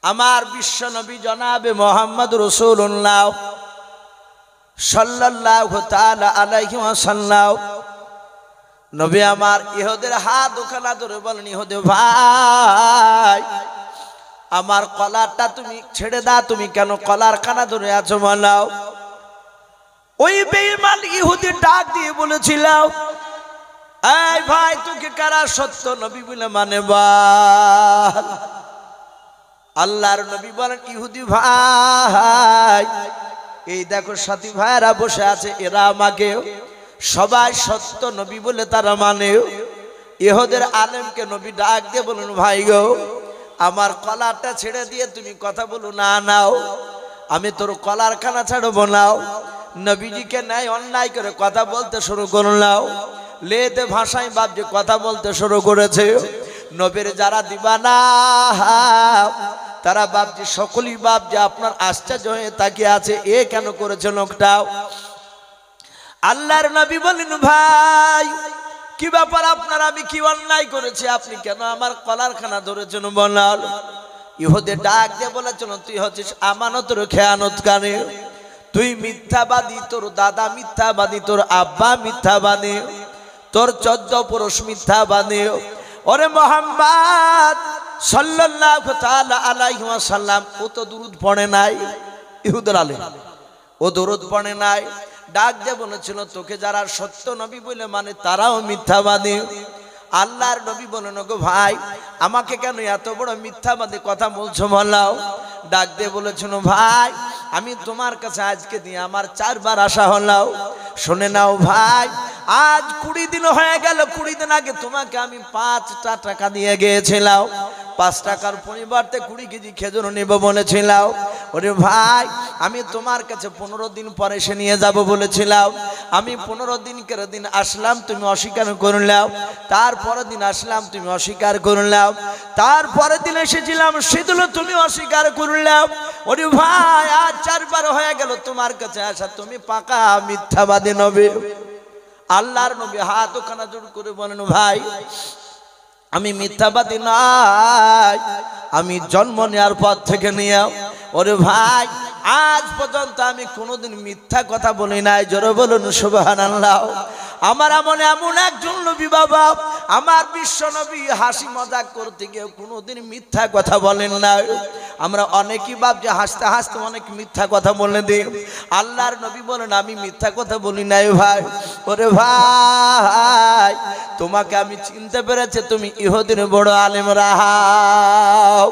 আমার বিশ্ব নবী জনাবে মুহাম্মদ রাসূলুল্লাহ সাল্লাল্লাহু তাআলা আলাইহি ওয়াসাল্লাম নবী আমার ইহুদের হাত দুখানা ধরে বলেন, ইহুদি ভাই আমার কলারটা তুমি ছেড়ে দাও, তুমি কেন কলার খানা ধরে আছো বলাও। ওই বেঈমান ইহুদি ডাক দিয়ে বলেছিল, এই ভাই তোকে কারা সত্য নবী বলে মানে বল। আল্লাহর নবী বলেন, ইহুদি ভাই এই দেখো সাথী ভাইরা বসে আছে, এরা আমাকে সবাই সত্য নবী বলে তারা মানে। ইহুদের আলেমকে নবী ডাক দিয়ে বলুন, ভাই গো আমার কলারটা ছেড়ে দিয়ে তুমি কথা বলো না, নাও আমি তোর কলার খানা ছাড়বো নাও। নবীজিকে নাই অন্যায় করে কথা বলতে শুরু করলাম, লেতে ভাষায় বাপ যে কথা বলতে শুরু করেছে। নবীর যারা দিবানা তারা বাপজি সকলেই বাপ যে আপনার আশ্চর্য হয়ে তাকিয়ে আছে, এ কেন করেছে লোকটাও। আল্লাহর নবী বলেন, ভাই কি ব্যাপার আপনার, আমি কি অন্যায় করেছি, আপনি কেন আমার কলার খানা ধরেছেন বলাল। ইহুদি ডাক দিয়ে বলেছেন, তুই হচ্ছিস আমানতের খেয়ানতকারী, তুই মিথ্যাবাদী, তোর দাদা মিথ্যাবাদী, তোর আব্বা মিথ্যাবাদী, তোর 14 পুরুষ মিথ্যাবাদী। ওরে মুহাম্মদ সাল্লাল্লাহু তাআলা আলাইহি ওয়াসাল্লাম ও তো দুরূদ পড়ে নাই, ইহুদের আলেম ও দুরূদ পড়ে নাই। ডাক দিয়ে বলেছিল, তোকে যারা সত্য নবী বলে মানে তারাও মিথ্যাবাদী। আল্লাহর নবী বলেন, গো ভাই আমাকে কেন এত বড় মিথ্যাবাদী কথা বলছো বলাও। ডাক দিয়ে বলেছিল, ভাই আমি তোমার কাছে আজকে দিয়ে আমার 4 বার আসা হলাও। শুনে নাও ভাই, আজ 20 দিন হয়ে গেল, 20 দিন আগে তোমাকে আমি 5টা টাকা দিয়ে গিয়েছিলাম, 5 টাকার পরিবর্তে 20 কেজি খেজুর নেব বলেছিলাম। ওরে ভাই আমি তোমার কাছে 15 দিন পরে এসে নিয়ে যাব বলেছিলাম, আমি 15 দিন করে দিন আসলাম, তুমি অস্বীকার করলাম। তারপরের দিন আসলাম, তুমি অস্বীকার করলাম। তারপরের দিন এসেছিলাম, সেদিনও তুমি অস্বীকার করলাম। ওরে ভাই আজ 4 বার হয়ে গেল তোমার কাছে আসা, তুমি পাকা মিথ্যাবাদী নবী। আল্লাহর নবী হাত ওখানে জোড় করে বলেন, ভাই আমি মিথ্যাবাদী নাই, আমি জন্ম নেওয়ার পর থেকে নিয়ে। ওরে ভাই আজ পর্যন্ত আমি কোনোদিন মিথ্যা কথা বলি নাই, জোরে বলুন সুবহানাল্লাহ। আমার মনে এমন একজন নবী বাবা, আমার বিশ্ব নবী হাসি মজাক করতে গিয়ে কোনোদিন মিথ্যা কথা বলেন না। আমরা অনেকই বাপ যে হাসতে হাসতে অনেক মিথ্যা কথা বলে দিই। আল্লাহর নবী বলেন, আমি মিথ্যা কথা বলি নাই ভাই। ওরে ভাই তোমাকে আমি চিনতে পেরেছি, তুমি ইহুদির বড় আলেম রাহাব।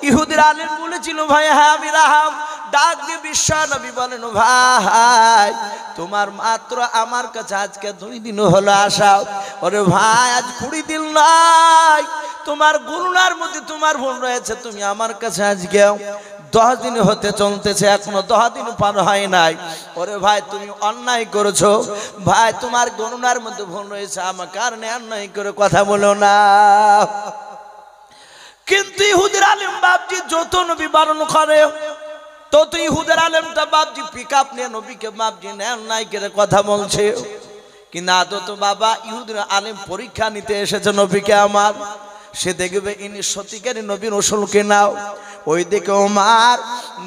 ইহুদির আলেম বলেছিল, ভাই হ্যাঁ আমি রাহাব। ডাক দিয়ে বিশ্ব নবী বলেন, ভাই তোমার মাত্র আমার কাছে আজকে 2 দিন হলো আসা। ওরে ভাই আজ 20 দিন নাই, তোমার গণনার মধ্যে তোমার ভুল রয়েছে, তুমি আমার কাছে আজকে 10 দিন হতে চলতেছে, এখনো 10 দিন পার হয় নাই। ওরে ভাই তুমি অন্যায় করেছো ভাই, তোমার গণনার মধ্যে ভুল রয়েছে, আমার কারণে অন্যায় করে কথা বলো না। কিন্তু ইহুদির আলেম বাপজি যত নবী বারণ করে তত ইহুদের আলেমটা বাপজি পিকআপ নিয়ে নবীকে বাপজি অন্যায় করে কথা বলছে। কিন্তু আদত বাবা ইহুদের আলেম পরীক্ষা নিতে এসেছে নবীকে আমার, সে দেখবে ইনি সত্যিকারী নবীর রসুলকে নাও। ওই দিকে ওমর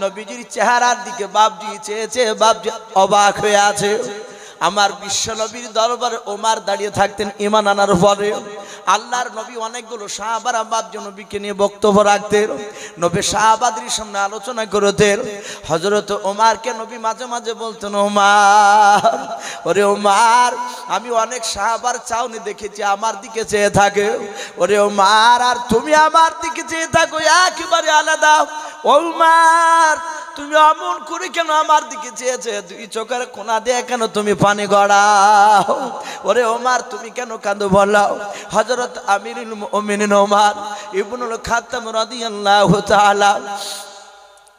নবীজির চেহারার দিকে বাপজি চেয়েছে, বাপজি অবাক হয়ে আছে। আমার বিশ্ব নবীর দরবারে ওমর দাঁড়িয়ে থাকতেন ঈমান আনার পরে। আল্লাহর নবী অনেকগুলো সাহাবারা বাপজি নবীকে নিয়ে বক্তব্য রাখতেন, নবী সাহাবাদের সামনে আলোচনা করতেন। হযরত ওমরকে নবী মাঝে মাঝে বলতেন, ওমর ওরে ওমর আমি অনেক সাহাবার চাউনি দেখেছি আমার দিকে চেয়ে থাকে, ওরে ওমর আর তুমি আমার দিকে চেয়ে থাকো একেবারে আলাদা। ওমর তুমি অমন করে কেন আমার দিকে চেয়েছে, 2 চোখের কোনা দিয়ে কেন তুমি পানি গড়াও। ওরে ওমর তুমি কেন কাঁদো বলাও। হযরত আমিরুল মুমিনিন ওমর ইবনুল খাত্তাব রাদিয়াল্লাহু তাআলা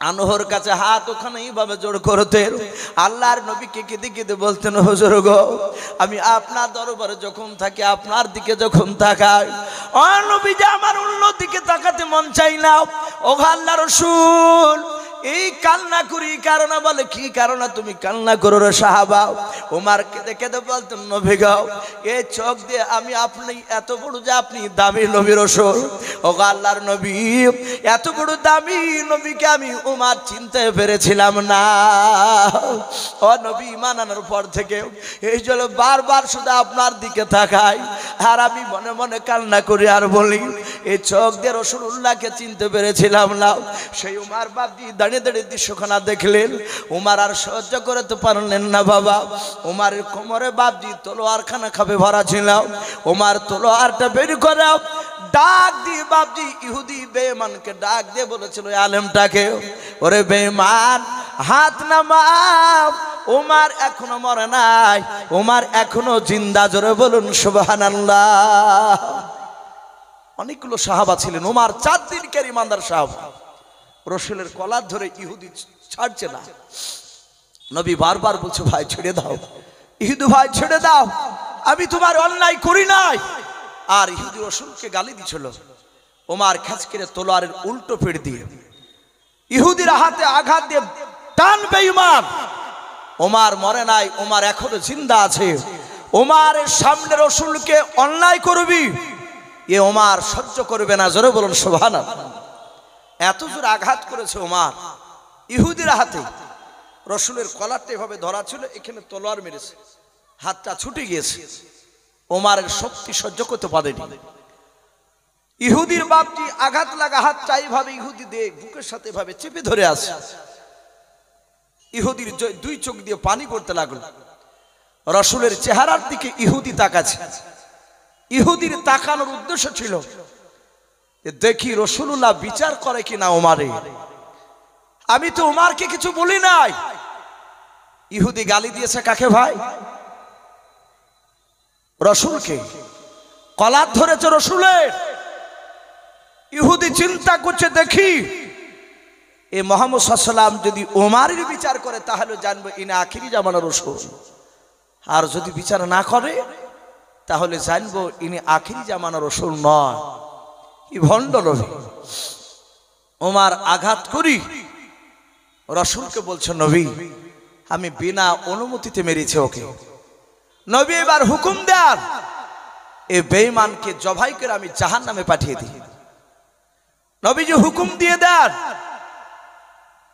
আনহর কাছে হাত ওখানে এইভাবে জোড় করতেন। আল্লাহর নবীকে কেঁদে কেঁদে বলতেন, হুজুর গো আমি আপনার দরবারে যখন থাকি, আপনার দিকে যখন তাকাই, ও নবী যে আমার অন্য দিকে তাকাতে মন চাই না। ও আল্লাহর রাসূল এই কান্না করি কারণে বলে কি কারণে তুমি কান্না করো রে সাহাবা? ওমর কেঁদে কেঁদে বলতেন নবী গো এই চোখ দিয়ে আমি আপনি এত বড় যে আপনি দামি নবী রাসূল, ও আল্লাহর নবী এত বড় দামি নবীকে আমি ওমর চিনতে পেরেছিলাম না। ও নবী ঈমান আনার পর থেকে এই জন্য বারবার শুধু আপনার দিকে তাকাই আর আমি মনে মনে কান্না করি আর বলি এই চোখ দিয়ে রাসূলুল্লাহকে চিনতে পেরেছিলাম না। সেই উমার বাপজি দাঁড়িয়ে দাঁড়িয়ে দৃশ্যখানা দেখলেন, উমার আর সহ্য করতে পারলেন না বাবা। উমারের কোমরে বাপজি তলোয়ারখানা খাবে ভরা ছিল, উমার তলোয়ারটা বের করে ডাক দিয়ে বাপজি ইহুদি বেঈমানকে ডাক দিয়ে বলেছিল আলেমটাকে, ওরে বেঈমান হাত নামাও, উমার এখনো মরে নাই, উমার এখনো জিন্দা, জোরে বলুন সুবহানাল্লাহ। অনেকগুলো সাহাবা ছিলেন, উমার 4 দিনকার ইমানদার সাহাবা। রাসূলের কলার ধরে ইহুদি ছাড়ছে না। নবী বারবার বলছে ভাই ছেড়ে দাও, ইহুদি ভাই ছেড়ে দাও, আমি তোমার অন্যায় করি নাই। আর ইহুদি রাসূলকে গালি দিছিল। ওমর খাঁচ করে তলোয়ারের উল্টো পিঠ দিয়ে ইহুদির হাতে আঘাত দিয়ে টান বেঈমান। ওমর মরে নাই, ওমর এখনো জিন্দা আছে। ওমরের সামনে রাসূলকে অন্যায় করবি, এ ওমর সহ্য করবে না, জোরে বলুন সুবহানাল্লাহ। এত জোর আঘাত করেছে ওমর ইহুদির হাতে। রাসূলের কলারটা এভাবে ধরা ছিল, এখানে তলোয়ার মেরেছে, হাতটা ছুটে গিয়েছে। ওমরের শক্তি সহ্য করতে পারেনি। ইহুদির বাপটি আঘাত লাগা হাতটা এইভাবে ইহুদি দিয়ে বুকের সাথে এভাবে চেপে ধরে আছে। ইহুদির 2 চোখ দিয়ে পানি পড়তে লাগলো। রাসূলের চেহারার দিকে ইহুদি তাকাচ্ছে। ইহুদির তাকানোর উদ্দেশ্য ছিল দেখি রাসূলুল্লাহ বিচার করে কিনা ওমরে। আমি তো ওমরকে কিছু বলি নাই। ইহুদি গালি দিয়েছে কাকে ভাই? রাসূলকে। কলার ধরেছে রাসূলের। ইহুদি চিন্তা করছে দেখি এ মুহাম্মদ সাল্লাল্লাহু আলাইহি ওয়াসাল্লাম যদি ওমরের বিচার করে তাহলে জানবো ইনি আখিরি জামানার রাসূল, আর যদি বিচার না করে তাহলে জানবো ইনি আখিরি জামানার রাসূল নয়, ই ভণ্ড নবী। ওমর আঘাত করি রাসূলকে বলছে নবী আমি বিনা অনুমতিতে মেরেছি ওকে। নবী এবার হুকুম দেন এই বেঈমানকে জবাই করে আমি জাহান্নামে পাঠিয়ে দিই। নবীজি হুকুম দিয়ে দেন।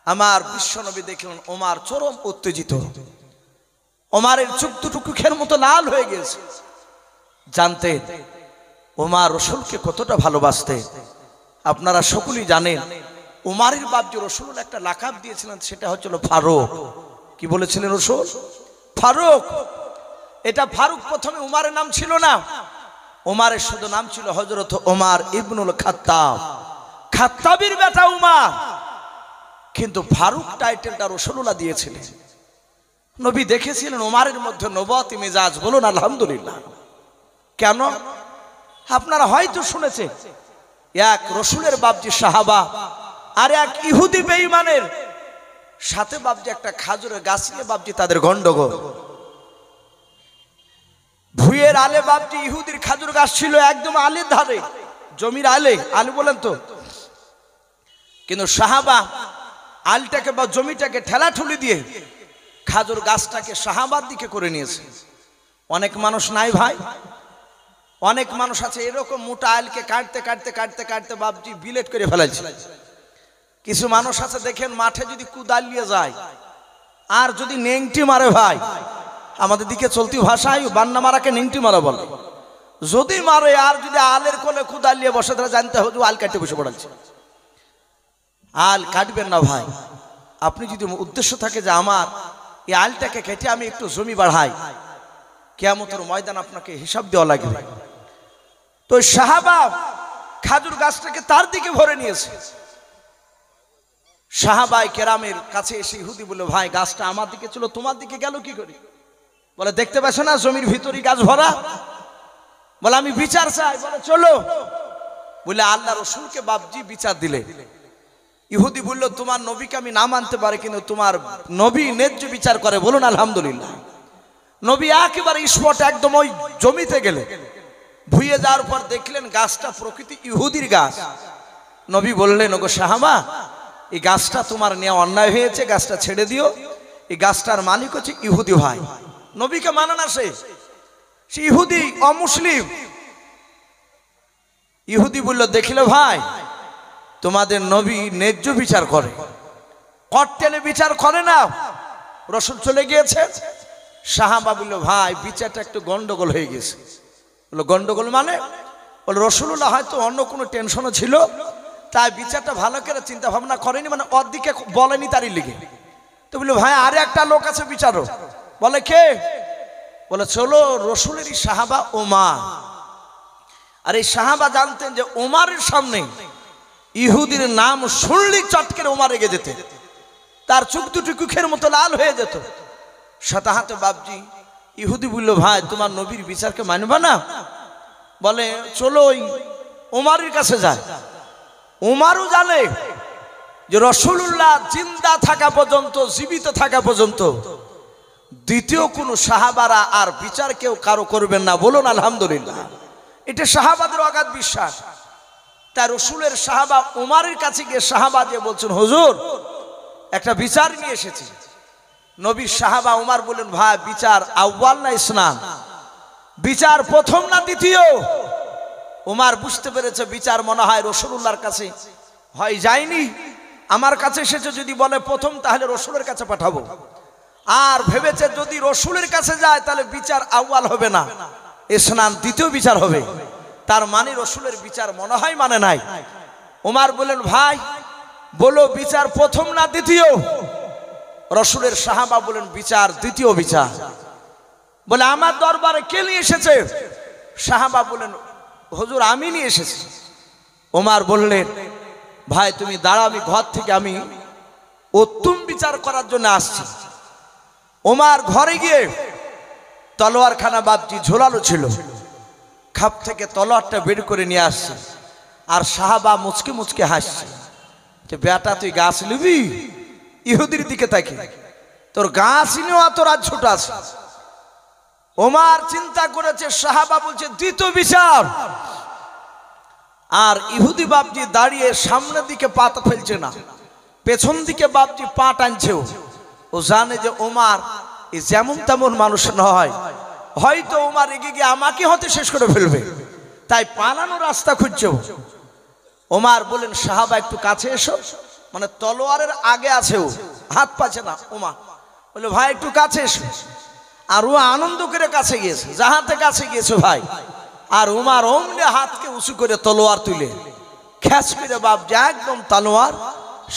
আমার বিশ্ব নবী দেখলেন ওমর চরম উত্তেজিত। ওমরের চোখ দুটো চোখের মতো লাল হয়ে গেছে। জানতেন ওমর রাসূলকে কতটা ভালোবাসতেন। আপনারা সকলেই জানেন ওমরের বাপ যে রাসূল একটা লাকাব দিয়েছিলেন, সেটা হচ্ছিল ফারুক। কি বলেছিলেন রাসূল? ফারুক। এটা ফারুক প্রথমে ওমরের নাম ছিল না, ওমরের শুধু নাম ছিল হযরত ওমর ইবনুল খাত্তাব, খাত্তাবের বেটা ওমর। কিন্তু ফারুক টাইটেলটা রাসূলুল্লাহ দিয়েছিলেন। নবী দেখেছিলেন ওমরের মধ্যে নবুয়তি মেজাজ, বলুন আলহামদুলিল্লাহ। কেন? আপনারা হয়তো শুনেছেন এক রাসূলের বাপজি সাহাবা আর এক ইহুদি বেঈমানের সাথে বাপজি একটা খাজুরের গাছ নিয়ে বাপজি তাদের গন্ডগোল। ভুঁইয়ের আলে বাপজি ইহুদির খাজুর গাছ ছিল একদম আলের ধারে, জমির আলে, আলু বলেন তো। কিন্তু সাহাবা আলটাকে বা জমিটাকে ঠেলাঠুলি দিয়ে খাজুর গাছটাকে সাহাবার দিকে করে নিয়েছে। অনেক মানুষ নাই ভাই, অনেক মানুষ আছে এরকম মোটা আলকে কাটতে কাটতে কাটতে কাটতে বাপজি বিলেট করে ফেলাইছে। কিছু মানুষ আছে দেখেন মাঠে যদি কুদাল নিয়ে যায় আর যদি নেংটি মারে ভাই, আমাদের দিকে চলতি ভাষায় বান্না মারাকে নেংটি মারা বলে। যদি মারে আর যদি আলের কোলে কুদাল নিয়ে বসে তারা জানতে হবে আল কাটতে বসে পড়াচ্ছে। আল কাটবেন না ভাই। আপনি যদি উদ্দেশ্য থাকে যে আমার এই আলটাকে কেটে আমি একটু জমি বাড়াই, কিয়ামতের ময়দান আপনাকে হিসাব দেওয়া লাগবে। তো সাহাবা খাজুর গাছটাকে তার দিকে ভরে নিয়েছে। সাহাবায়ে কেরামের কাছে এসে ইহুদি বলল ভাই গাছটা আমার দিকে ছিল, তোমার দিকে গেল কি করে? বলে দেখতে পাচ্ছ না জমির ভিতরই গাছ ভরা। বলে আমি বিচার চাই। বলে চলো। বলে আল্লাহ রাসূলকে বাপজি বিচার দিলে। ইহুদি বলল তোমার নবীকে আমি না মানতে পারি, কিন্তু তোমার নবী ন্যায্য বিচার করে, বলুন আলহামদুলিল্লাহ। নবী একেবারে স্পট একদম ওই জমিতে গেলে ভুইয়ে যাওয়ার পর দেখলেন গাছটা প্রকৃতি ইহুদির গাছ। নবী বললেন ওগো সাহাবা এই গাছটা তোমার নেওয়া অন্যায় হয়েছে, গাছটা ছেড়ে দিও। এই গাছটার মালিক হচ্ছে ইহুদি ভাই, নবীকে মানে না, সে ইহুদি, অমুসলিম। ইহুদি বলল, দেখিলে ভাই তোমাদের নবী ন্যায্য বিচার করে, কর্তেনে বিচার করে না, রসুল চলে গিয়েছে। সাহাবা বলল, ভাই বিচারটা একটু গন্ডগোল হয়ে গেছে। বললো, গন্ডগোল মানে? বলে, রসুল্লাহ হয়তো অন্য কোনো টেনশনও ছিল, তাই বিচারটা ভালো করে চিন্তা ভাবনা করেনি, মানে অর্ধেকে বলেনি তারই লিগে। তো বললো, ভাই আরে একটা লোক আছে বিচারও। বলে, কে? বলে, চলো রসুলেরই সাহাবা ওমর। আর এই সাহাবা জানতেন যে ওমরের সামনে ইহুদির নাম শুনলি চটকে ওমর রেগে যেতে, তার চোখ দুটি কুখের মতো লাল হয়ে যেত। শতাহাতে বাপজি ইহুদি বলল, ভাই তোমার নবীর বিচারকে মানবা না? বলে, চলো ওই ওমরের কাছে যায়। ওমরও জানে যে রাসূলুল্লাহ জিন্দা থাকা পর্যন্ত, জীবিত থাকা পর্যন্ত দ্বিতীয় কোন সাহাবারা আর বিচার কেউ কারো করবেন না। বলুন আলহামদুলিল্লাহ। এটা সাহাবাদের অগাধ বিশ্বাস। তাই রসুলের সাহাবা ওমরের কাছে গিয়ে সাহাবা যে বলছেন, হুজুর একটা বিচার নিয়ে এসেছি। নবীর সাহাবা ওমর বলেন, ভাই বিচার আউয়াল না ইসনান? বিচার প্রথম না দ্বিতীয়? ওমর বুঝতে পেরেছে বিচার মনে হয় রাসূলুল্লাহর কাছে হয় যায়নি, আমার কাছে এসেছে। যদি বলে প্রথম, তাহলে রসুলের কাছে পাঠাবো। আর ভেবেছে যদি রসুলের কাছে যায় তাহলে বিচার আউয়াল হবে না, ইসনান দ্বিতীয় বিচার হবে। তার মানে রসুলের বিচার মনে হয় মানে নাই। ওমর বলেন, ভাই বলো বিচার প্রথম না দ্বিতীয়? রসুলের সাহাবা বলেন, বিচার দ্বিতীয় বিচার। বলে, আমার দরবারে কে নিয়ে এসেছে? সাহাবা বলেন, হুজুর আমি নিয়ে এসেছি। ওমর বললেন, ভাই তুমি দাঁড়াও, আমি ঘর থেকে আমি উত্তম বিচার করার জন্য আসছি। ওমর ঘরে গিয়ে তলোয়ারখানা বাপজি ঝোলানো ছিল, খাপ থেকে তলোয়ারটা বের করে নিয়ে আসছে। আর সাহাবা মুচকে মুচকে হাসছে, যে বেটা তুই গাছ নিবি? ইহুদির দিকে তাকে, তোর গাছ নেওয়া তোর আজ ছোট আছে। ওমর চিন্তা করেছে, সাহাবা বলছে দ্বিতীয় বিচার। আর ইহুদি বাপজি দাঁড়িয়ে সামনের দিকে পা ফেলছে না, পেছন দিকে বাপজি পা টানছে। ও জানে যে ওমর যেমন তেমন মানুষ নয়, হয়তো ওমর এগিয়ে গিয়ে আমাকে হতে শেষ করে ফেলবে, তাই পালানোর রাস্তা খুঁজছে। ওমর বলেন, সাহাবা একটু কাছে এসো, মানে তলোয়ারের আগে আছে, ও হাত পাচ্ছে না। ওমর বলে, ভাই একটু কাছে এসো। আর ও আনন্দ করে কাছে গিয়েছে, যাহাতে কাছে গিয়েছে ভাই। আর ওমর অমনি হাতকে উঁচু করে তলোয়ার তুলে খ্যাচ করে বাপ যা একদম তলোয়ার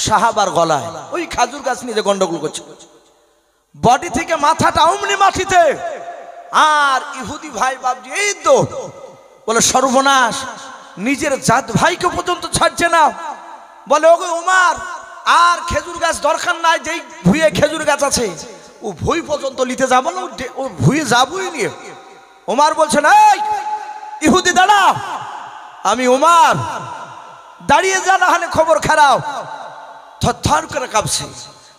সাহাবার গলায়। ওই খাজুর গাছ নিয়ে যে গন্ডগোল করছে, বডি থেকে মাথাটা অমনি মাটিতে। আর ইহুদি ভাই বাপজি এই তো বলে, সর্বনাশ, নিজের জাত ভাইকে পর্যন্ত ছাড়ছে না। বলে, ওগো ওমর, আর খেজুর গাছ দরকার নাই, যেই ভুঁয়ে খেজুর গাছ আছে ও ভুঁই পর্যন্ত নিতে যাবো না, ও ভুঁয়ে যাবই নিয়ে। ওমর বলছেন, এই ইহুদি দাঁড়া, আমি ওমর, দাঁড়িয়ে যা, না হলে খবর খারাপ। থরথর করে কাঁপছে।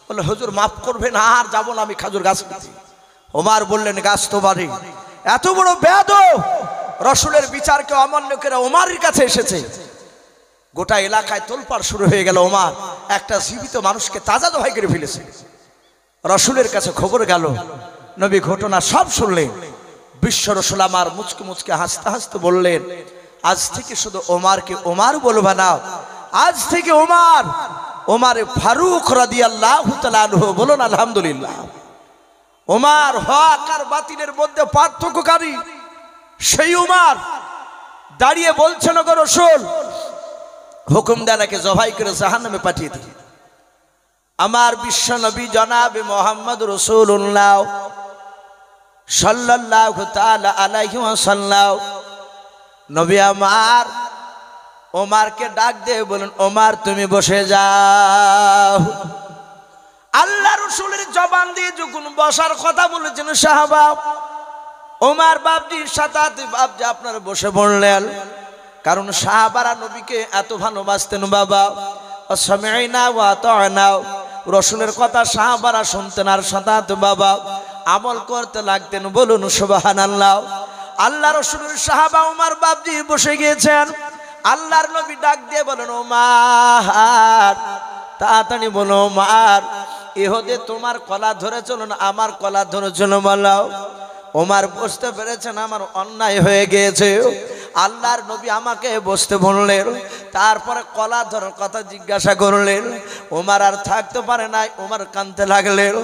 বলে, হুজুর মাফ করবেন, আর যাবো না আমি খেজুর গাছ নিতে। ওমর বললেন, গাছ তো বাড়ি, এত বড় বেয়াদব, রসুলের বিচারকে অমান্য করে ওমরের কাছে এসেছে। গোটা এলাকায় তোলপাড় শুরু হয়ে গেল। ওমর একটা জীবিত মানুষকে তাজা দোহাই করে ফেলেছে। রসুলের কাছে খবর গেল, নবী ঘটনা সব শুনলেন। বিশ্ব রসুল আমার মুচকে মুচকে হাসতে হাসতে বললেন, আজ থেকে শুধু ওমরকে ওমর বলবা না, আজ থেকে ওমর ওমরে ফারুক রাদিয়াল্লাহু তাআলা আনহু। বলুন আলহামদুলিল্লাহ। ওমর হক আর বাতিলের মধ্যে পার্থক্যকারী সেই ওমর দাঁড়িয়ে বলছেন, গো রাসূল, হুকুম দেন একে জবাই করে জাহান্নামে পাঠিয়ে দিন। আমার বিশ্ব নবী জনাবে মুহাম্মদ রাসূলুল্লাহ সাল্লাল্লাহু তাআলা আলাইহি ওয়াসাল্লাম নবী আমার ওমরকে ডাক দিয়ে বলেন, ওমর তুমি বসে যাও। আল্লাহ রাসূলের জবান দিয়ে যখন বসার কথা বলেছেন সাহাবা, ওমর বাপজির সাথে বাপজি আপনারা বসে পড়লেন। কারণ সাহাবারা নবীকে এত ভালোবাসতেন বাবা। সামি'না ওয়া আতা'না, রাসূলের কথা সাহাবারা শুনতেন আর সাথে বাবা আমল করতে লাগতেন। বলুন সুবহানাল্লাহ। আল্লাহ রাসূলের সাহাবা ওমর বাপজি বসে গিয়েছেন। আল্লাহর নবী ডাক দিয়ে বলেন, ওমর তাড়াতাড়ি বলো ওমর ইহুদি তোমার কলা ধরে চলো না আমার কলা ধরে চলো বলো। ওমর বুঝতে পেরেছেন আমার অন্যায় হয়ে গিয়েছে, আল্লাহর নবী আমাকে বসতে বললেন, তারপরে কলা ধরার কথা জিজ্ঞাসা করলেন। ওমর আর থাকতে পারে নাই, ওমর কাঁদতে লাগলেন।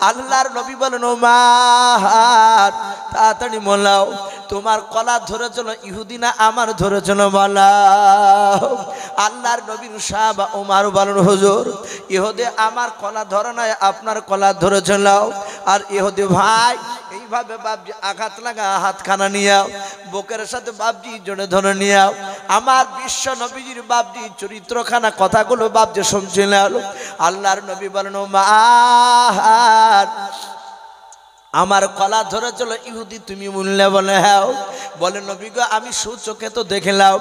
আল্লাহর নবী বলেন ওমর তাড়াতাড়ি বলাও তোমার কলা ধরে চলো ইহুদি না আমার ধরে চলো বলাও। আল্লাহর নবীর সাহাবা ওমর বলেন হুজুর ইহুদি আমার কলা ধরে নাই আপনার কলা ধরে চলো। আর ইহুদি ভাই এইভাবে বাপজি আঘাত লাগা হাতখানা নিয়াও, বুকের সাথে বাপজি জোরে ধরে নিয়াও। আমার বিশ্ব নবীজির বাপজি চরিত্রখানা কথাগুলো বাপজি শুনছিলেন। আল্লাহর নবী বলেন ওমর আমার কলা ধরে চলো ইহুদি তুমি বললে বলে হ্যাঁ। বলে নবী গো আমি সুচোখে তো দেখলাম।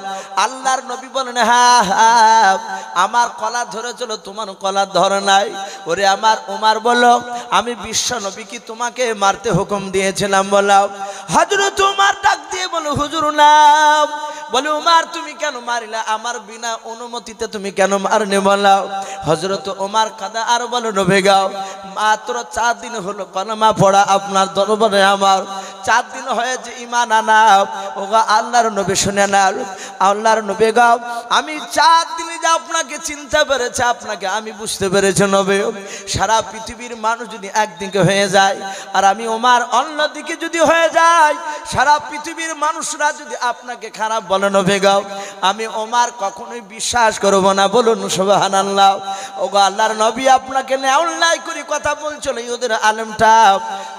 আল্লাহর নবী বলেন হ্যাঁ হ্যাঁ আমার কলা ধরে চলো তোমার কলা ধরে নাই। ওরে আমার ওমর বলো আমি বিশ্ব নবী কি তোমাকে মারতে হুকুম দিয়েছিলাম বলো। হযরত ওমর ডাক দিয়ে বলো হুজুর না। বলে ওমর তুমি কেন মারিলা, আমার বিনা অনুমতিতে তুমি কেন মারনে বলো। হযরত ওমর কাঁদা আর বলো নবী গো মাত্র 4 দিন হলো কলমা পড়া আপনার দরবারে, আমার 4 দিন হয়েছে ঈমান আনা। ওগো আল্লাহর নবী শুনে না, আল্লাহর নবী গো আমি 4 দিনে যে আপনাকে চিনতে পেরেছে, আপনাকে আমি বুঝতে পেরেছি নবী। সারা পৃথিবীর মানুষ যদি একদিকে হয়ে যায় আর আমি ওমর অন্যদিকে যদি হয়ে যায়, সারা পৃথিবীর মানুষরা যদি আপনাকে খারাপ বলে নবী গো আমি ওমর কখনোই বিশ্বাস করব না। বলুন সুবহানাল্লাহ। ওগো আল্লাহর নবী আপনাকে অন্যায় করে কথা বলছিল, ওদের আলেমটা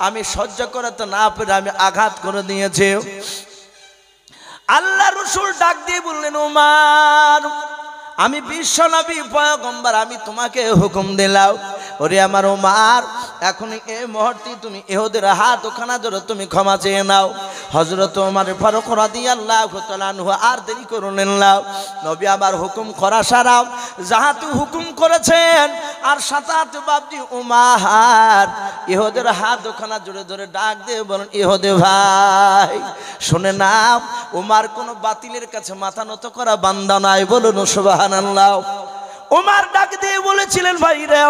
আমি সহ্য করতে না পেরে আমি আঘাত করে দিয়েছি। আল্লাহ রাসূল ডাক দিয়ে বললেন ওমর আমি বিশ্ব নবী পয়গম্বর আমি তোমাকে হুকুম দিলাম। ওরে আমার ওমর এখন এই মুহূর্তে তুমি ইহুদের হাত ওখানা ধরে তুমি ক্ষমা চেয়ে নাও। হযরত ওমর ফারুক রাদিয়াল্লাহু তাআলা আনহু আর দেরি করলেন না, নবী আবার হুকুম করা সারাও যাহাতে হুকুম করেছেন। আর সাতাত বাবজি ওমর ইহুদের হাত ওখানা জোরে ধরে ডাক দিয়ে বলেন ইহুদি ভাই শুনে নাও ওমর কোনো বাতিলের কাছে মাথা নত করা বান্দা নাই। বলুন সুবহানাল্লাহ। ওমর ডাক দিয়ে বলেছিলেন ভাই রে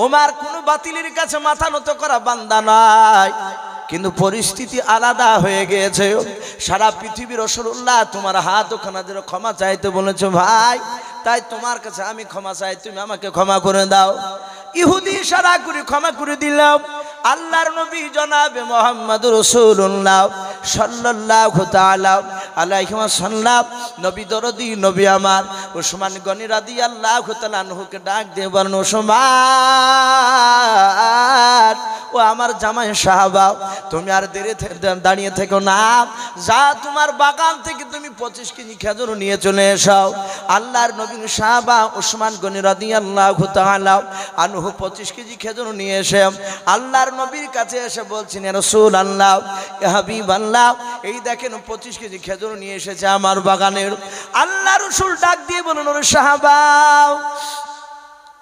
ওমর কোনো বাতিলের কাছে মাথা নত করা বান্দা নাই, কিন্তু পরিস্থিতি আলাদা হয়ে গিয়েছে। সারা পৃথিবীর রাসূলুল্লাহ তোমার হাত ওখানে ধরে ক্ষমা চাইতে বলেছো ভাই, তাই তোমার কাছে আমি ক্ষমা চাই, তুমি আমাকে ক্ষমা করে দাও। ইহুদি ইশারা করে ক্ষমা করে দিলাম। আল্লাহর নবী জনাবে মুহাম্মদুর রাসূলুল্লাহ সাল্লাল্লাহু তাআলা আলাইহি ওয়াসাল্লাম নবী দরদি নবী আমার উসমান গনি রাদিয়াল্লাহু তাআলা আনহুকে ডাক দিয়ে বলেন উসমান ও আমার জামাই সাহাবা তুমি আর দাঁড়িয়ে থেকো না, যা তোমার বাগান থেকে তুমি 25 কেজি খেজুর নিয়ে চলে এসো। আল্লাহর নবীর সাহাবা উসমান গনি রাদিয়াল্লাহু তাআলা আনহু 25 কেজি খেজুর নিয়ে এসে আল্লাহর নবীর কাছে এসে বলছেন ইয়া রাসূলুল্লাহ ইয়া হাবিবাল্লাহ এই দেখেন 25 কেজি খেজুর নিয়ে এসেছে আমার বাগানের। আল্লাহর রাসূল ডাক দিয়ে বলেন ওরে সাহাবা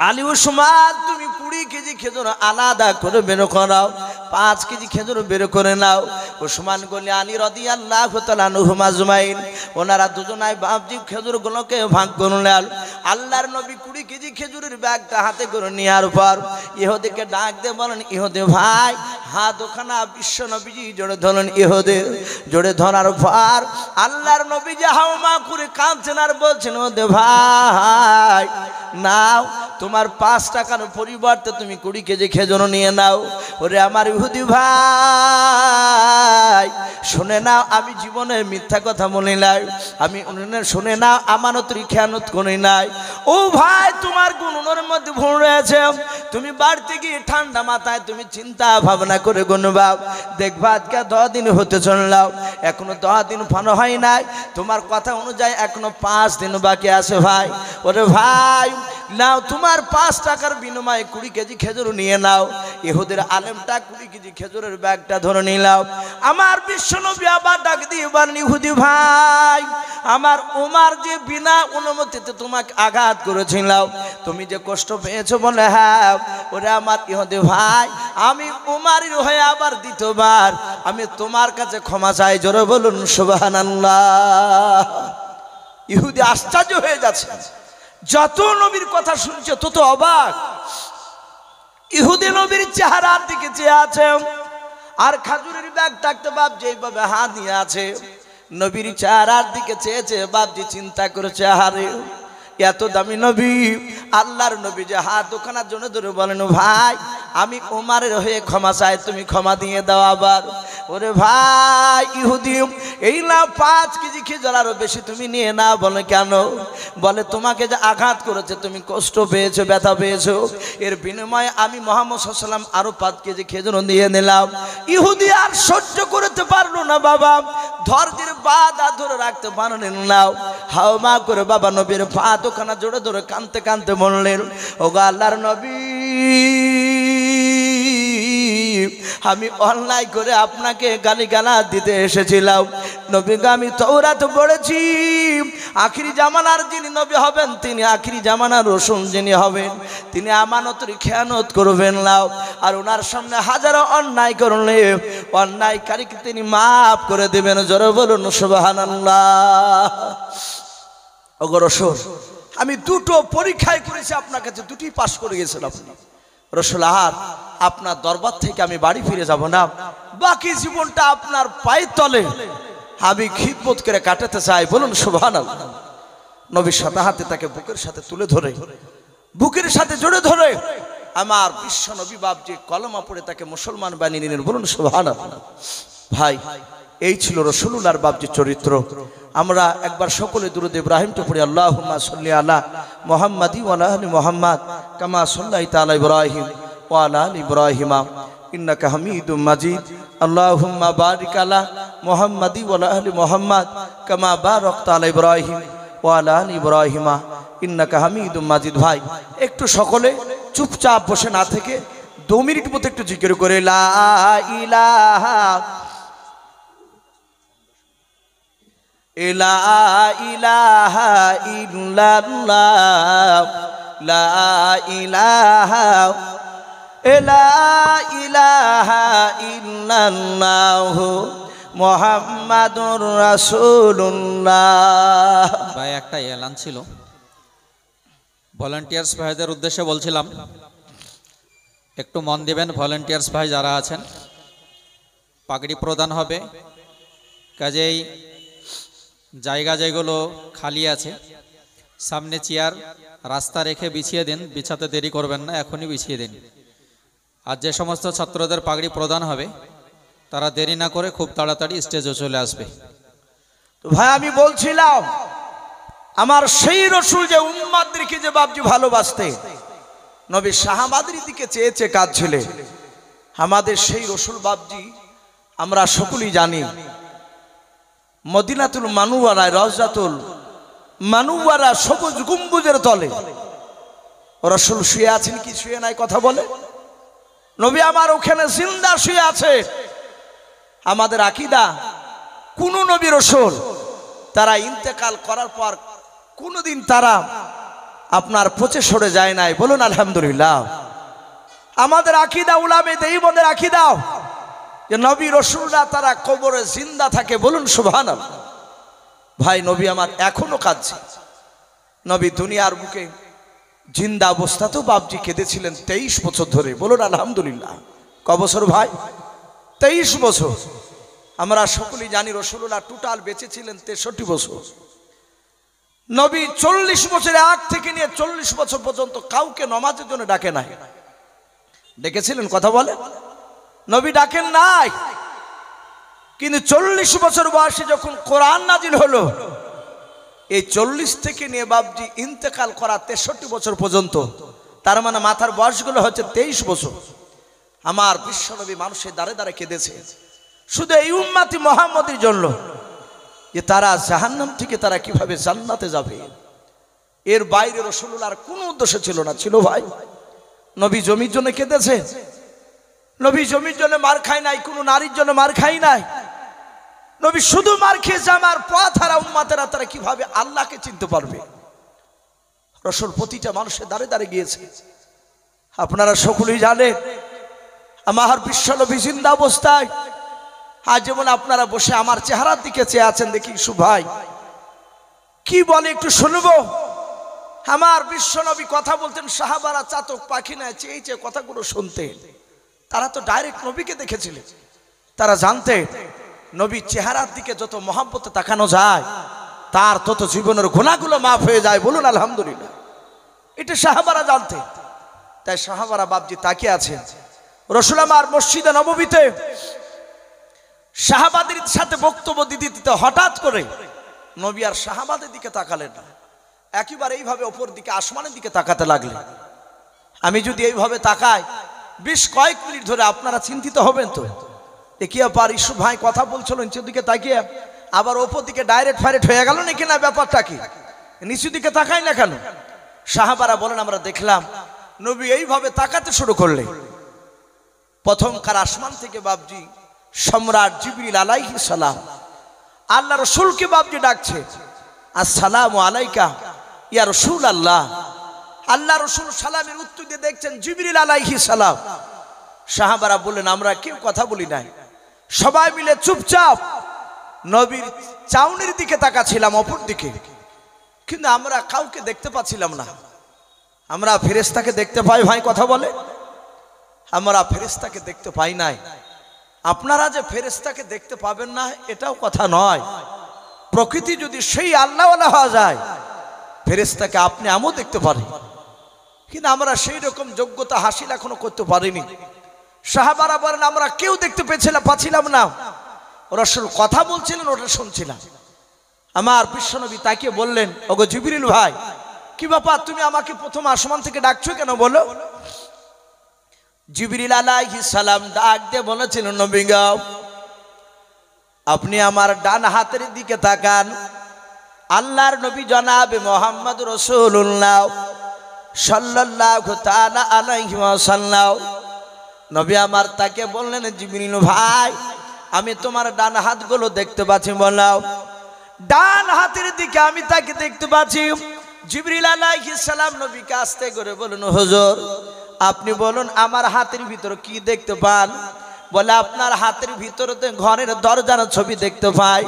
আলী উসমান তুমি 20 কেজি খেজুর আলাদা করে বের করাও, 5 কেজি খেজুর বের করে নাও। উসমান গনি আলী রাদিয়াল্লাহু তাআলা আনহু আজমাইন ওনারা দুজনাই বাবজি খেজুরগুলোকে ভাগ করলেন। আল্লাহর নবী 20 কেজি খেজুরের ব্যাগটা হাতে করে নেওয়ার পর ইহুদিকে ডাক দিয়ে বলেন ইহুদি ভাই হাত ওখানা বিশ্ব নবীজি জোরে ধরলেন। ইহুদি জোরে ধরার পর আল্লাহর নবী যে হাওমা করে কাঁদছেন আর বলছেন ওদে ভাই নাও তোমার 5 টাকার পরিবর্তে তুমি 20 কেজি খেজুর নিয়ে নাও। ওরে আমার ইহুদি ভাই শুনে নাও আমি জীবনে মিথ্যা কথা বলি নাই, আমি শুনে নাও আমানতের খেয়ানত করি নাই। ও ভাই তোমার গুণের মধ্যে ভুল রয়েছে, তুমি বাড়িতে গিয়ে ঠান্ডা মাথায় তুমি চিন্তা ভাবনা করে গুনবা। দেখবা আজকে 10 দিন হতে চললাম এখনো 10 দিন পার হয় নাই, তোমার কথা অনুযায়ী এখনো 5 দিন বাকি আছে ভাই। ওরে ভাই নাও তোমার 5 টাকার বিনিময়ে 20 কেজি খেজুর নিয়ে নাও। ইহুদের আলেমটা 20 কেজি খেজুরের ব্যাগটা ধরে নিলাম। আমার বিশ্বনবী আবার ডাক দিয়ে বলেন ইহুদি ভাই আমার ওমর যে বিনা অনুমতিতে তোমাকে আঘাত করেছিল তুমি যে কষ্ট পেয়েছো বলে হ্যাঁ। ওরে আমার ইহুদি ভাই আমি ওমরের হয়ে আবার দ্বিতীয়বার আমি তোমার কাছে ক্ষমা চাই। জোরে বলুন সুবহানাল্লাহ। ইহুদি আশ্চর্য হয়ে যাচ্ছে, যত নবীর কথা শুনছে তত অবাক। ইহুদি নবীর চেহারার দিকে চেয়ে আছে, আর খাজুরের ব্যাগ থাকতে বাপ যেভাবে হাত নিয়ে আছে, নবীর চেহারার দিকে চেয়েছে। বাপজি চিন্তা করেছে, আরে এত দামি নবী, আল্লাহর নবী যে হাত ওখানার জন্য ধরে বলেন, ভাই আমি ওমারের হয়ে ক্ষমা চাই, তুমি ক্ষমা দিয়ে দাও। আবার ওরে ভাই ইহুদি, এই না 5 কেজি খেজুর আরো বেশি তুমি নিয়ে না। বলে কেন? বলে তোমাকে যে আঘাত করেছে তুমি কষ্ট পেয়েছো, ব্যথা পেয়েছো, এর বিনিময়ে আমি মুহাম্মদ সাল্লাল্লাহু আলাইহি ওয়াসাল্লাম আরো 5 কেজি খেজুর দিয়ে নিলাম। ইহুদি আর সহ্য করতে পারলো না বাবা, ধৈর্যের বাঁধা ধরে রাখতে পারলেন না, হাওমা করে বাবা নবীর পা দোকানা জোরে ধরে কাঁদতে কাঁদতে বললেন, ওগো আল্লাহর নবী, আমি অন্যায় করে আপনাকে গালিগালাজ দিতে এসেছিলাম। নবীকে আমি তাওরাত পড়েছি, আখিরি জামানার যিনি নবী হবেন তিনি আখিরি জামানার রাসূল যিনি হবেন তিনি আমানতের খেয়ানত করবেন না। আর ওনার সামনে হাজারো অন্যায় করলে অন্যায়কারীকে তিনি মাফ করে দেবেন। জোরে বলুন সুবহানাল্লাহ। ওগো রাসূল, আমি 2টো পরীক্ষায় করেছি আপনার কাছে, 2টি পাস করে গেছেন আপনি। রাসূল, আর আপনার দরবার থেকে আমি বাড়ি ফিরে যাব না, বাকি জীবনটা আপনার পায়ের তলে আমি খিদমত করে কাটাতে চাই। বলুন সুবহানাল্লাহ। নবীর সাথে হাতে তাকে বুকের সাথে তুলে ধরে, বুকের সাথে জড়ে ধরে আমার বিশ্ব নবী বাপজি কলমা পড়ে তাকে মুসলমান বানিয়ে নিলেন। বলুন সুবহানাল্লাহ। ভাই, এই ছিল রাসূলুল্লাহর বাপজি চরিত্র। আমরা একবার সকলে দুরূদ ইব্রাহিমটা পড়ি, আল্লাহুম্মা সাল্লি আলা মুহাম্মাদি ওয়া আলা আলি মুহাম্মাদ কামা সাল্লাইতা আলা ইব্রাহিম ওয়া আলা আলি ইব্রাহিম ইন্নাকা হামিদুম মাজিদ। আল্লাহুম্মা বারিক আলা মুহাম্মাদি ওয়া আলা আলি মুহাম্মাদ কামা বারাকতা আলা ইব্রাহিম ওয়া আলা আলি ইব্রাহিম ইন্নাকা হামিদুম মাজিদ। ভাই, একটু সকলে চুপচাপ বসে না থেকে 2 মিনিট মতো একটু জিকির করে লা ইলাহা লা ইলাহা ইল্লাল্লাহ, লা ইলাহা ইল্লাল্লাহ মুহাম্মাদুর রাসূলুল্লাহ। ভাই, একটা এলান ছিল, ভলান্টিয়ার্স ভাইদের উদ্দেশ্যে বলছিলাম, একটু মন দিবেন। ভলান্টিয়ার্স ভাই যারা আছেন, পাগড়ি প্রদান হবে, কাজেই জায়গা যেগুলো খালি আছে সামনে চেয়ার রাস্তা রেখে বিছিয়ে দিন, বিছাতে দেরি করবেন না, এখনই বিছিয়ে দিন। আর যে সমস্ত ছাত্রদের পাগড়ি প্রদান হবে তারা দেরি না করে খুব তাড়াতাড়ি স্টেজে চলে আসবে। তো ভাই, আমি বলছিলাম আমার সেই রাসূল যে উম্মতদেরকে যে বাপজি ভালোবাসতে নবী সাহাবাদের দিকে চেয়েছে কাঁদছিলে, আমাদের সেই রাসূল বাপজি আমরা সকলেই জানি মদিনাতুল মানুওয়ারায়, রওজাতুল মানুওয়ারা সবুজ গম্বুজের তলে রাসূল শুয়ে আছেন কি শুয়ে নাই কথা বলে? নবী আমার ওখানে জিন্দা শুয়ে আছে। আমাদের আকীদা, কোন নবী রাসূল তারা ইন্তেকাল করার পর কোনদিন তারা আপনার পচে সরে যায় নাই। বলুন আলহামদুলিল্লাহ। আমাদের আকীদা, উলামায়ে দেওবন্দের আকীদা যে নবী রাসূলরা তারা কবরে জিন্দা থাকে। বলুন সুবহানাল্লাহ। ভাই, নবী আমার এখনো কাঁদছে। নবী দুনিয়ার বুকে জিন্দা অবস্থাতেও বাপজি কেঁদেছিলেন 23 বছর ধরে। বলুন আলহামদুলিল্লাহ। ক বছর ভাই? 23 বছর। আমরা সকলেই জানি রাসূলুল্লাহ টোটাল বেঁচে ছিলেন 63 বছর। নবী 40 বছরের আগ থেকে নিয়ে 40 বছর পর্যন্ত কাউকে নামাজের জন্য ডাকে নাই। ডেকেছিলেন কথা বলে? নবী ডাকেন নাই। কিন্তু 40 বছর বয়সে যখন কোরআন নাজিল হলো, এই 40 থেকে নিয়ে বাপজি ইন্তেকাল করা 63 বছর পর্যন্ত, তার মানে মাথার বয়সগুলো হচ্ছে 23 বছর। আমার বিশ্বনবী মানুষের দ্বারে দ্বারে কেঁদেছে শুধু এই উম্মতি মুহাম্মদের জন্য, যে তারা জাহান্নাম থেকে তারা কিভাবে জান্নাতে যাবে। এর বাইরে রাসূলুল্লাহর কোনো উদ্দেশ্য ছিল না। ছিল ভাই? নবী জমির জন্য কেঁদেছে? নবী জমির জন্য মার খায় নাই, কোনো নারীর জন্য মার খায় নাই। নবী শুধু মার খেয়েছে আমার পথ হারা উম্মতেরা তারা কিভাবে আল্লাহকে চিনতে পারবে। রাসূল প্রতিটা মানুষের দ্বারে দ্বারে গিয়েছে। আপনারা সকলেই জানেন আমার বিশ্বনবী জিন্দা অবস্থায় আজ যেমন আপনারা বসে আমার চেহারার দিকে চেয়ে আছেন, দেখি ইসু ভাই কি বলে একটু শুনবো। আমার বিশ্বনবী কথা বলতেন, সাহাবারা চাতক পাখি না চেয়ে চেয়ে কথাগুলো শুনতেন। তারা তো ডাইরেক্ট নবীকে দেখেছিলেন, তারা জানতেন নবীর চেহারার দিকে যত মহব্বতে তাকানো যায় তার তত জীবনের গুনাহগুলো মাফ হয়ে যায়। বলুন আলহামদুলিল্লাহ। এটা সাহাবারা জানতেন। তাই সাহাবারা বাপজি তাকিয়ে আছেন। রাসূল আমার মসজিদে নববীতে সাহাবাদের সাথে বক্তব্য দিতে দিতে হঠাৎ করে নবী আর সাহাবাদের দিকে তাকালেন না, একেবারে এইভাবে ওপর দিকে আসমানের দিকে তাকাতে লাগলেন। আমি যদি এইভাবে তাকাই বেশ কয়েক মিনিট ধরে আপনারা চিন্তিত হবেন তো, কি ব্যাপার ইসু ভাই কথা বলছিল নিচের দিকে তাকিয়ে, আবার ওপর দিকে ডাইরেক্ট ফাইরেক্ট হয়ে গেল নাকি, না ব্যাপারটা কি, নিচু দিকে তাকাই না কেন? সাহাবারা বলেন আমরা দেখলাম নবী এইভাবে তাকাতে শুরু করলেন। প্রথমকার আসমান থেকে বাপজি সম্রাট জিবরিল আলাইহিস সালাম আল্লাহ রাসূলকে বাপজি ডাকছে, আসসালামু আলাইকা ইয়া রাসূলুল্লাহ। আল্লাহ রাসূল সালামের উত্তর দিয়ে দেখছেন জিবরিল আলাইহিস সালাম। সাহাবারা বললেন আমরা কেউ কথা বলি নাই, সবাই মিলে চুপচাপ নবীর চাউনির দিকে তাকাচ্ছিলাম অপর দিকে, কিন্তু আমরা কাউকে দেখতে পাচ্ছিলাম না। আমরা ফেরেশতাকে দেখতে পাই ভাই কথা বলে, আমরা ফেরেশতাকে দেখতে পাই নাই। আপনারা যে ফেরেশতাকে দেখতে পাবেন না এটাও কথা নয়। প্রকৃতি যদি সেই আল্লাহওয়ালা হওয়া যায় ফেরেশতাকে আপনি আমিও দেখতে পারি, কিন্তু আমরা সেই রকম যোগ্যতা হাসিল এখনো করতে পারিনি। সাহাবারা বলেন আমরা কেউ দেখতে পাচ্ছিলাম না, রাসূল কথা বলছিলেন ওটা শুনছিলাম। আমার বিশ্বনবী তাকে বললেন, ওগো জিবরিল ভাই কি ব্যাপার, তুমি আমাকে প্রথম আসমান থেকে ডাকছো কেন বলো? জিবরিল আলাইহিস সালাম ডাক দিয়ে বলেছিলেন নবী গো আপনি আমার ডান হাতের দিকে তাকান। আল্লাহর নবী জনাবে মুহাম্মদ রাসূলুল্লাহ সাল্লাল্লাহু তাআলা আলাইহি ওয়াসাল্লাম নবী আমার তাকে বললেন জিবরিল ভাই আমি তোমার ডান হাতগুলো দেখতে পাচ্ছি। বলাও ডান হাতের দিকে আমি তাকে দেখতে পাচ্ছি। জিবরিল আলাইহিস সালাম নবীকে আস্তে করে বললেন হুজুর আপনি বলুন আমার হাতের ভিতরে কি দেখতে পান? বলে আপনার হাতের ভিতরে ঘরের দরজার ছবি দেখতে পাই।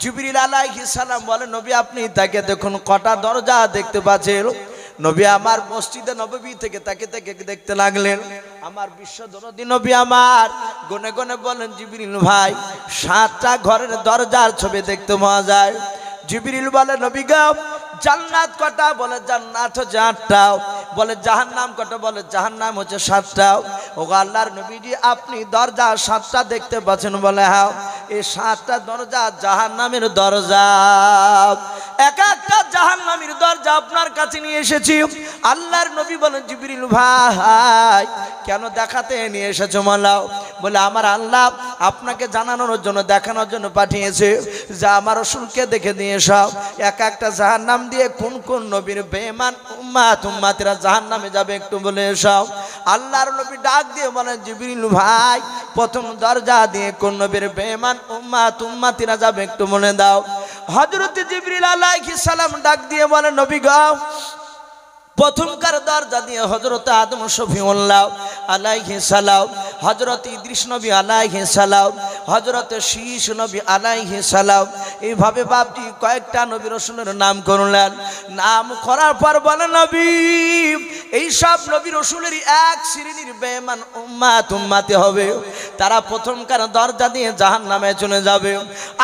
জিবরিল আলাইহিস সালাম বলে নবী আপনি তাকে দেখুন কটা দরজা দেখতে পাচ্ছেন? নবী আমার মসজিদে নববী থেকে তাকে দেখতে লাগলেন। আমার বিশ্বদরদী নবী আমার গনে গনে বলেন জিবরিল ভাই 7টা ঘরের দরজার ছবি দেখতে পাওয়া যায়। জিবরিল বলে নবী গো জান্নাত কটা? বলে জান্নাত হচ্ছে 8টা। বলে জাহান্নাম কটা? বলে জাহান্নাম হচ্ছে 7টা। ও আল্লাহর নবীজি আপনি দরজা 7টা দেখতে পাচ্ছেন? বলে হ্যাঁ, এই 7টা দরজা জাহান্নামের দরজা। এক একটা জাহান্নামের দরজা আপনার কাছে নিয়ে এসেছি। আল্লাহর নবী বলেন জিবরিল ভাই কেন দেখাতে নিয়ে এসেছো? মালাও বলে আমার আল্লাহ আপনাকে জানানোর জন্য দেখানোর জন্য পাঠিয়েছে যা আমার রাসূলকে দেখে দিয়ে সব এক একটা জাহান্নাম দিয়ে কোন কোন নবীর বেঈমান উম্মাতেরা জাহান্নামে যাবে একটু বলে সব। আল্লাহর নবী ডাক দিয়ে বলেন জিবরিল ভাই প্রথম দরজা দিয়ে কোন নবীর বেঈমান উম্মাতেরা যাবে একটু মনে দাও। হযরত জিবরিল আলাইহিস সালাম ডাক দিয়ে বলেন নবী গো প্রথমকার দরজা দিয়ে হযরত আদম শফিউল্লাহ আলাইহিস সালাম, হযরত ইদ্রিস নবী আলাইহিস সালাম, হযরত শীশ নবী আলাইহিস সালাম, এইভাবে বাপজি কয়েকটা নবী রাসূলের নাম করলেন। নাম করার পর বলেন নবী এই সব নবী রাসূলেরই এক শ্রেণীর বেঈমান উম্মতে হবে, তারা প্রথমকার দরজা দিয়ে জাহান্নামে চলে যাবে।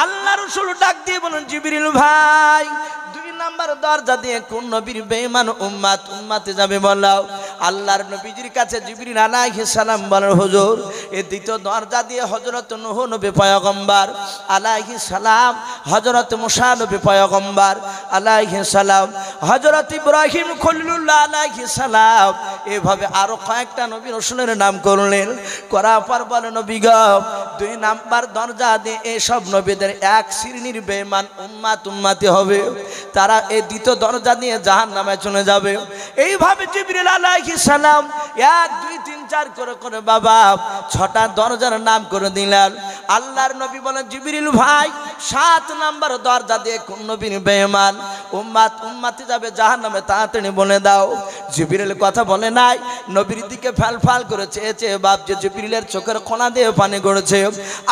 আল্লাহ রাসূল ডাক দিয়ে বলেন জিবরিল ভাই 2 নাম্বার দরজা দিয়ে কোন নবীর বেঈমান উম্মতে যাবে বলাও। আল্লাহর নবীজির কাছে জিবরিল আলাইহিস সালাম বলেন হুজুর এই দ্বিতীয় দরজা দিয়ে হযরত নূহ নবী পয়গম্বর আলাইহিস সালাম, হযরত মুসা নবী পয়গম্বর আলাইহিস সালাম, হযরত ইব্রাহিম খলিলুল্লাহ আলাইহিস সালাম, এভাবে আরো কয়েকটা নবী রাসূলের নাম করলেন। করার পর বলেন নবী গো 2 নাম্বার দরজা দিয়ে এই সব নবীদের এক শ্রেণীর বেঈমান উম্মতে হবে, তারা এই দ্বিতীয় দরজা দিয়ে জাহান্নামে চলে যাবে। এইভাবে জিবরিল আলাইহিস সালাম 1 2 3 বিচার করে করে বাবা 6টা দরজার নাম করে দিলেন। আল্লাহর নবী বলেন জিবরিল ভাই 7 নাম্বার দরজা দিয়ে কোন নবীর বেঈমান উম্মতি যাবে জাহান্নামে তাড়াতাড়ি বলে দাও। জিবরিল কথা বলে নাই, নবীর দিকে ফাল করে চেয়েছে বাপ যে জিবরিলের চোখের কোণা দিয়ে পানি গড়ছে।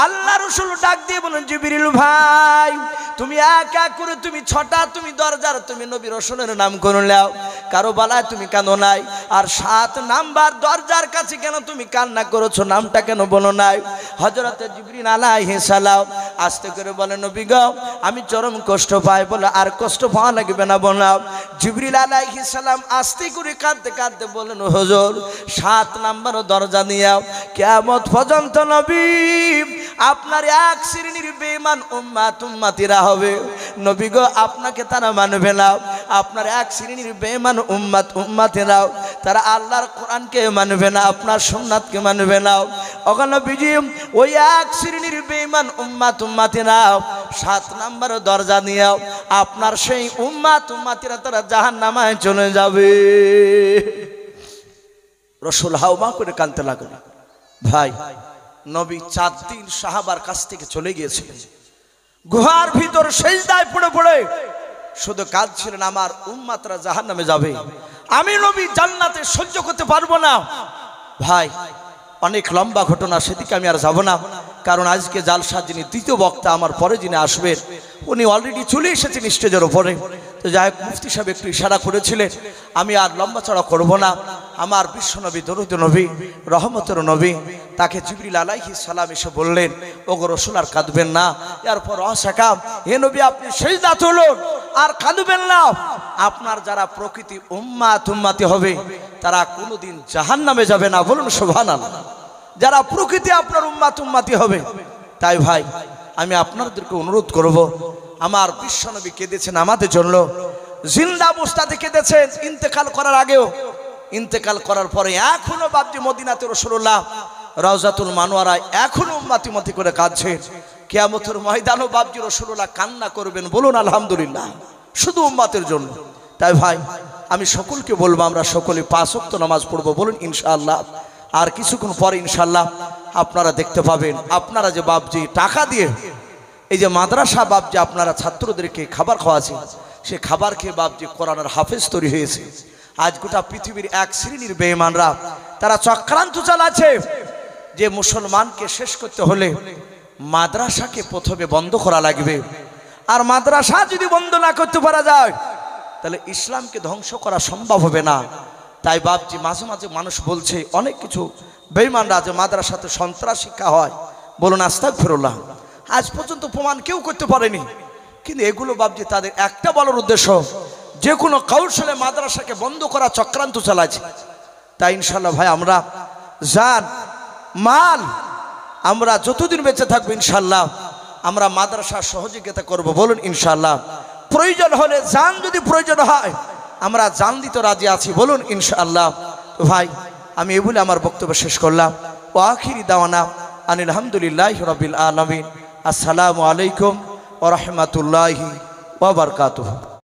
আল্লাহ রাসূল ডাক দিয়ে বলেন জিবরিল ভাই তুমি এক এক করে তুমি 6টা তুমি দরজার তুমি নবী রাসূলের নাম করে নাও, কারো বালায় তুমি কাঁদো নাই। আর 7 নাম্বার দরজার কাছে কেন তুমি কান্না করেছো, নামটা কেন বলো নাই? হযরত জিবরিল আলাইহিস সালাম আস্তে করে বলে নবী গো আমি চরম কষ্ট পাই। বলে আর কষ্ট পাওয়া লাগবে না বলো। জিবরিল আলাইহিস সালাম আস্তে করে কাঁদতে কাঁদতে বলেন হুজুর 7 নাম্বার দরজা নিয়াও, কিয়ামত পর্যন্ত নবী আপনার এক শ্রেণীর বেঈমান উম্মতিরা হবে। নবী গো আপনাকে তারা মানবে না, আপনার এক শ্রেণীর বেঈমান উম্মতিরা তারা আল্লাহর কোরআনকে মানবে না, আপনার সুন্নাতকে মানবে না। ওগো নবীজি ওই এক শ্রেণীর বেঈমান উম্মতিরা 7 নাম্বার দরজা নিয়েও আপনার সেই উম্মতিরা তারা জাহান্নামে চলে যাবে। রাসূল হাওমা করে কাঁদতে লাগলেন। ভাই নবী 4 দিন সাহাবার কাছ থেকে চলে গিয়েছিলেন, গুহার ভিতর সেজদায় পড়ে পড়ে শুধু কাঁদছিলেন আমার উম্মতরা জাহান্নামে যাবে, আমি নবী জান্নাতে সহ্য করতে পারবো না। ভাই অনেক লম্বা ঘটনা, সেদিকে আমি আর যাব না, কারণ আজকে জালসা যিনি দ্বিতীয় বক্তা আমার পরে যিনি আসবেন উনি অলরেডি চলে এসেছেন স্টেজের ওপরে। তো যাই হোক মুফতি সাহেব একটু ইশারা করেছিলেন, আমি আর লম্বা চড়া করবো না। আমার বিশ্বনবী দরুদ নবী রহমতের নবী তাকে জিবরিল আলাইহিস সালাম এসে বললেন ওগো রাসূল আর কাঁদবেন না। এরপর অসাকাম হে নবী আপনি সেজদা তুলুন আর কাঁদবেন না। আপনার যারা প্রকৃতি উম্মতি হবে তারা কোনোদিন জাহান্নামে যাবে না, বলুন সুবহানাল্লাহ। যারা প্রকৃতি আপনার উম্মতি হবে। তাই ভাই আমি আপনাদেরকে অনুরোধ করব, আমার বিশ্বনবী কেঁদেছেন আমাদের জন্য, জিন্দা অবস্থাতে কেঁদেছেন, ইন্তেকাল করার আগেও, ইন্তেকাল করার পরে এখনো বাপজি মদিনাতে রাসূলুল্লাহ রওজাতুল মানওয়ারায় এখনো উম্মতি করে কাঁদছে। কিয়ামতের ময়দানও বাপজি রাসূলুল্লাহ কান্না করবেন, বলুন আলহামদুলিল্লাহ, শুধু উম্মতের জন্য। তাই ভাই আমি সকলকে বলবো আমরা সকলে 5 ওয়াক্ত নামাজ পড়বো, বলুন ইনশাআল্লাহ। আর কিছুক্ষণ পরে ইনশাআল্লাহ আপনারা দেখতে পাবেন আপনারা যে বাপজি টাকা দিয়ে এই যে মাদ্রাসা বাপজি আপনারা ছাত্রদেরকে খাবার খাওয়াছেন, সে খাবার খেয়ে বাপজি কোরআনের হাফেজ তৈরি হয়েছে। আজ গোটা পৃথিবীর এক শ্রেণীর বেঈমানরা তারা চক্রান্ত চালাচ্ছে যে মুসলমানকে শেষ করতে হলে মাদ্রাসাকে প্রথমে বন্ধ করা লাগবে, আর মাদ্রাসা যদি বন্ধ না করতে পারা যায় তাহলে ইসলামকে ধ্বংস করা সম্ভব হবে না। তাই বাপজি মাঝে মাঝে মানুষ বলছে অনেক কিছু বেঈমানরা যে মাদ্রাসাতে সন্ত্রাস শিক্ষা হয়, বলুন আস্তাগফিরুল্লাহ। আজ পর্যন্ত প্রমাণ কেউ করতে পারেনি, কিন্তু এগুলো বাপজি তাদের একটা বলার উদ্দেশ্য যে কোনো কৌশলে মাদ্রাসাকে বন্ধ করা চক্রান্ত চালাচ্ছে। তাই ইনশাআল্লাহ ভাই আমরা জান মাল আমরা যতদিন বেঁচে থাকবো ইনশাআল্লাহ আমরা মাদ্রাসার সহযোগিতা করব, বলুন ইনশাআল্লাহ। প্রয়োজন হলে জান যদি প্রয়োজন হয় আমরা জান দিতে রাজি আছি, বলুন ইনশাআল্লাহ। তো ভাই আমি এই বলে আমার বক্তব্য শেষ করলাম। ওয়া আখিরি দাওয়ানা আনিল হামদুলিল্লাহি রাব্বিল আলামিন। আসসালামু আলাইকুম ওয়া রাহমাতুল্লাহি ওয়া বারাকাতুহু।